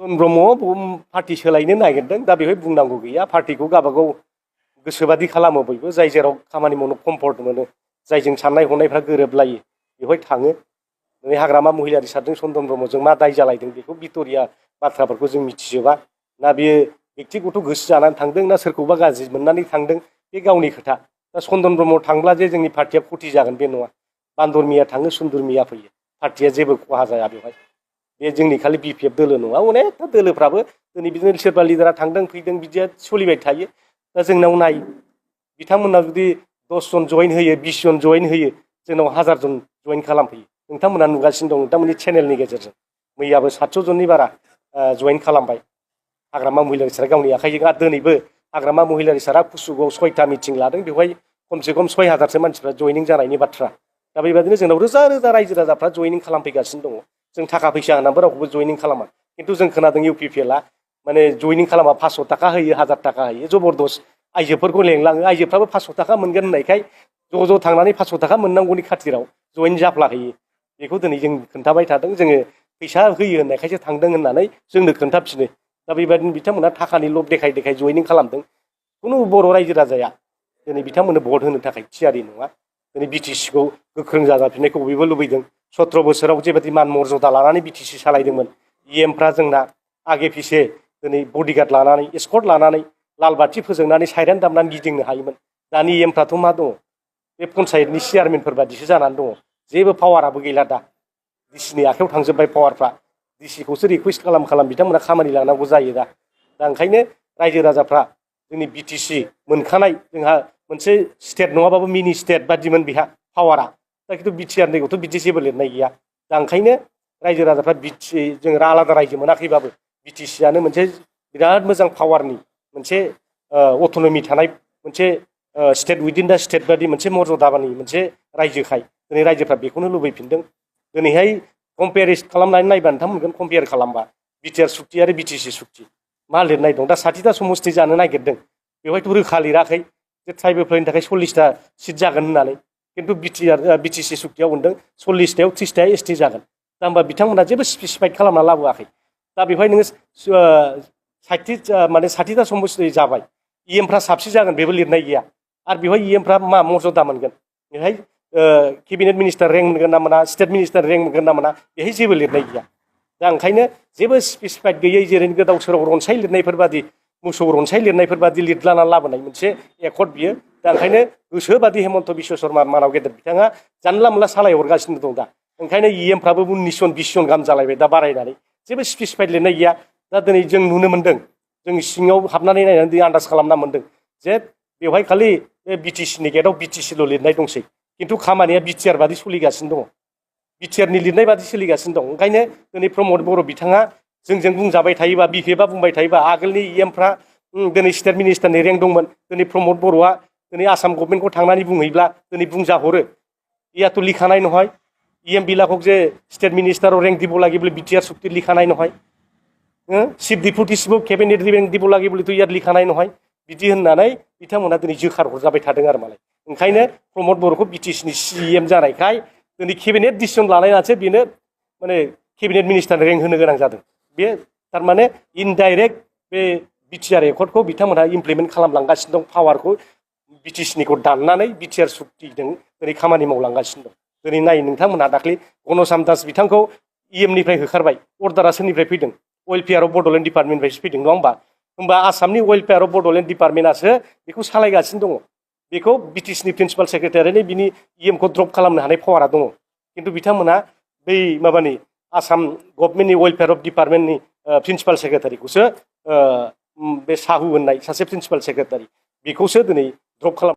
चन्दन Brahma party सोलायनो नागिरदों दा बेवहाय बुंनांगौ गैया पार्टीखौ गावबागाव गोसोबादि खालामो बयबो जाय जेराव खामानि मावनो कम्फर्ट मोनो जायजों साननाय हनायफ्रा गोरोबलायो बेवहाय थाङो दिनै हाग्रामा महिलारि सारजों चन्दन ब्रह्मजों मा दाय जालायदों बेखौ भिक्ट'रिया बाथ्राफोरखौ जों मिथिजोबा ना बियो बेक्तिगत गोसो जानानै थांदों ना सोरखौबा गाज्रि मोननानै थांदों बे गावनि खोथा दा चन्दन ब्रह्म थांब्ला जे जोंनि पार्टिया फुथि जागोन बे नङा बान्दर मिया थाङो सुन्दर मिया फैयो पार्टिया जेबो खहा जाया बेवहाय बे जोंनि खालि BPF दोलो नङा अनेकथा दोलोफ्राबो दिनै बिदिनो सोरबा लिडारा थांदों फैदों बिदिया सोलिबाय थायो दा जोंनाव नाय बिथांमोना जुदि 10 जन जइन होयो 20 जन जइन होयो जोंनाव 1000 जन जइन खालामफैयो नोंथांमोना नुगासिनो दं नोंथांमोननि चेनेलनि गेजेरजों मैयाबो 700 जननि बारा जइन खालामबाय हाग्रामा महिलारि सारा गावनि आखाइजों आरो दिनैबो हाग्रामा महिलारि सारा कुसुगाव 6टा मिटिं लादों बेवहाय खमसे खम 6000सो मानसिफ्रा जइनिं जानायनि बाथ्रा दा बेबायदिनो जोंनाव रोजा रोजा रायजो राजाफ्रा जइनिं खालामफैगासिनो दङ जों थाखा फैसा होनानैबो रावखौबो जइनिं खालामा खिन्थु जों खोनादों UPPLआ माने जइनिं खालामा 500 थाखा होयो 1000 थाखा होयो जबरदस्त आइजोफोरखौ लेंलाङो आइजोफ्राबो 500 थाखा मोनगोन होननायखाय ज' थांनानै 500 थाखा मोननांगौनि खाथिराव जइन जाफ्लाहैयो बेखौ दिनै जों खोन्थाबाय थादों जोङो फैसा होयो होननायखायसो थांदों होननानै जोंनो खोन्थाफिनो दा बेबायदिनो बिथांमोना थाखानि लब देखाय देखाय जइनिं खालामदों खुनु बर' रायजो राजाया दिनै बिथांमोननो भट होनो थाखाय थियारि नङा दिनै BTCखौ गोख्रों जाजाफिननायखौ बयबो लुबैदों 17 बोसोराव जेबायदि मान मर्यादा लानानै BTC सालायदोंमोन EMफ्रा जोंना आगे फिसे दिनै बडिगार्ड लानानै एस्कर्ट लानानै लाल बाथि फोजोंनानै साइरेन दामनानै गिदिंनो हायोमोन दानि EMफ्राथ' मा दङ बे पन्सायतनि चेयारमेनफोर बादिसो जानानै दङ जेबो पावाराबो गैला दा डिसिनि आखायाव थांजोब्बाय पावारफ्रा डिसिखौसो रिकुवेस्ट खालाम बिथांमोना खामानि लानांगौ जायो दा ओंखायनो रायजो राजाफ्रा जोंनि BTC मोनखानाय जोंहा मोनसे स्टेट नङाबाबो मिनि स्टेट बादिमोन बेहा पावारा दा खिन्थु BTR बिदि जेबो लिरनाय गैया दा ओंखायनो रायजो राजाफ्रा जों आलादा रायजो मोनाखैबाबो BTCआनो मोनसे बिराद मोजां पावारनि मोनसे अट'नमि थानाय मोनसे स्टेट उइदिन दा स्टेट बादि मोनसे मर्यादानि मोनसे रायजोखाय दिनै रायजोफ्रा बेखौनो लुबैफिनदों दिनैहाय कम्पेयार खालामनानै नायबा नोंथां मोनगोन कम्पेयार खालामबा BTR सुक्ति आरो BTC सुक्ति मा लिरनाय दं दा 60टा समस्ति जानो नागिरदों बेवहायथ' रोखा लिराखै जे ट्राइबेलफोरनि थाखाय 40टा सिट जागोन होननानै खिन्थु BTC सुक्तियाव मोनदों 40टायाव 30टा ST जागोन दा होमबा बिथांमोना जेबो स्पेसिफाइड खालामना लाबोआखै दा बेवहाय नोङो 60टा समस्ति जाबाय EMफ्रा साबसे जागोन बेबो लिरनाय गैया आरो बेवहाय EMफ्रा मा मर्यादा मोनगोन बेहाय केबिनेट मिनिस्टार रेंक मोनगोन ना मोना स्टेट मिनिस्टार रेंक मोनगोन ना मोना बेहाय जेबो लिरनाय गैया दा ओंखायनो जेबो स्पेसिफाइड गैयै जेरै गोदाव सोराव रनसाय लिरनायफोर बादि मोसौ रनसाय लिरनायफोर बादि लिरलाना लाबोनाय मोनसे एकर्ड बियो दा ओंखायनो गोसोबादि हेमन्त बिश्व शर्मा मानाव गेदेर बिथाङा जानला मोनला सालायहरगासिनो दं दा ओंखायनो EMफ्राबो 19 जन 20 जन गाहाम जालायबाय दा बारायनानै जेबो स्पेसिफाइड लिरनाय गैया दा दिनै जों नुनो मोन्दों जों सिङाव हाबनानै नायनानै आन्दाज खालामना मोन्दों जे बेवहाय खालि BTCनि गेटआव BTCल' लिरनाय दंसै खिन्थु खामानिया BTR बादि सोलिगासिनो दङ BTRनि लिरनाय बादि सोलिगासिनो दं ओंखायनो दिनै प्रमद बर' बिथाङा जोंजों बुंजाबाय थायोबा BPFआ बुंबाय थायोबा आगोलनि EMफ्रा दिनै स्टेट मिनिस्टारनि रेंक दंमोन दिनै प्रमद बर'आ दिनै आसाम गभर्नमेन्टखौ थांनानै बुंहैब्ला दिनै बुंजाहरो ইয়াতো লিখা নাই নহয় বিলাকক যে স্টেট মিনিষ্টাৰৰ ৰেংক দিব লাগে বুলি BTR চুক্তিত লিখা নাই নহয় চিফ ডিপুটিছিবো কেবিনেট ৰেংক দিব লাগে বুলিতো ইয়াত লিখা নাই নহয় बिदि होननानै बिथांमोना दिनै जोखार हरजाबाय थादों आरो मालाय ओंखायनो प्रमद बर'खौ BTCनि CM जानायखाय दिनै केबिनेट डिसिसन लानायनासो बेनो माने केबिनेट मिनिस्टार रेंक होनो गोनां जादों बे थारमाने इनडाइरेक्ट बे BTR एकर्डखौ बिथांमोना इमप्लिमेन्ट खालामलांगासिनो दं पावारखौ BTCनिखौ दाननानै BTR सुक्तिजों दिनै खामानि मावलांगासिनो दं दिनै नाय नोंथांमोनहा दाख्लै गणसाम दास बिथांखौ EMनिफ्राय होखारबाय अर्डारा सोरनिफ्राय फैदों वेलफेयार अफ बड'लेण्ड डिपार्टमेन्टनिफ्रायसो फैदों नङा होमबा आसामनि वेलफेयार अफ बड'लेण्ड डिपार्टमेन्टआसो बेखौ सालायगासिनो दङ बेखौ BTCनि प्रिन्सिपाल सेक्रेटारियानो बिनि EMखौ ड्रप खालामनो हानाय पावारा दङ खिन्थु बिथांमोना बै माबानि आसाम गभर्नमेन्टनि वेलफेयार अफ डिपार्टमेन्टनि प्रिन्सिपाल सेक्रेटारिखौसो बे साहु होननाय सासे प्रिन्सिपाल सेक्रेटारि बेखौसो दिनै ड्रप खालाम